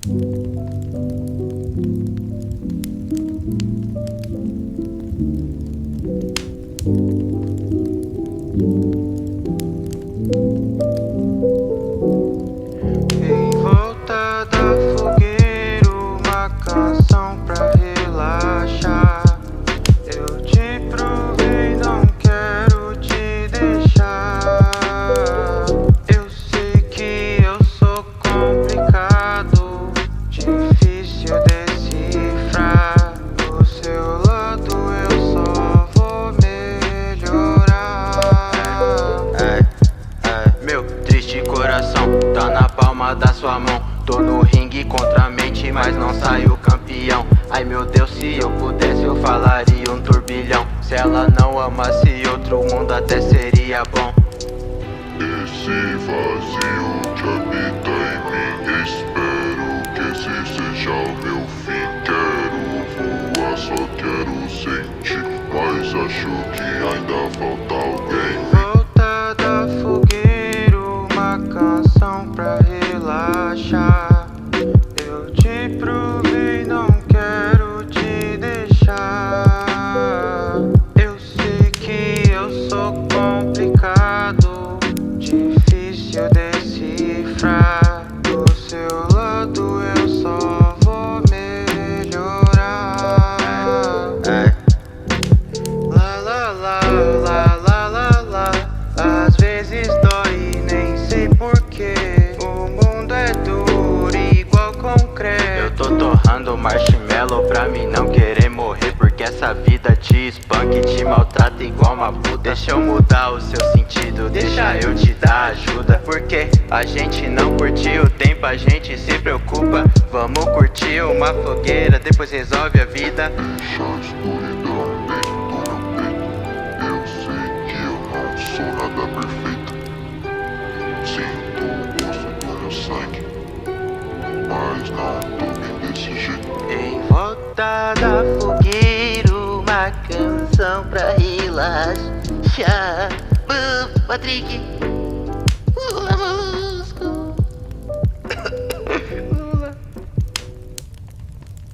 Em volta da fogueira, uma canção pra relaxar. Eu te provei, não quero te deixar. Eu sei que eu sou complicado, difícil decifrar. Do seu lado eu só vou melhorar. Meu triste coração tá na palma da sua mão. Tô no ringue contra a mente, mas não saio campeão. Ai meu Deus, se eu pudesse eu falaria um turbilhão. Se ela não amasse outro mundo até seria bom. Esse vazio que habita em mim, espero que esse seja o meu fim. Quero voar, só quero sentir, mas acho que ainda falta alguém. Em volta da fogueira, uma canção pra relaxar. Eu te provei, não quero te deixar. Eu sei que eu sou complicado, difícil decifrar. Do seu lado eu só vou melhorar. Lá lá lá lá lá lá lá. Às vezes dói, nem sei porquê. O mundo é duro igual concreto. Eu tô torrando marshmallow pra mim não querer morrer, porque essa vida te espanca e te maltrata igual uma puta. Deixa eu mudar o seu sentido, deixa eu te dar ajuda. Porque a gente não curtiu o tempo, a gente se preocupa. Vamos curtir uma fogueira, depois resolve a vida. Deixa a escuridão dentro do meu peito. Eu sei que eu não sou nada perfeito. Sinto o gosto do meu sangue, mas não tô bem desse jeito. Em volta da fogueira, uma canção pra relaxar. Patrick.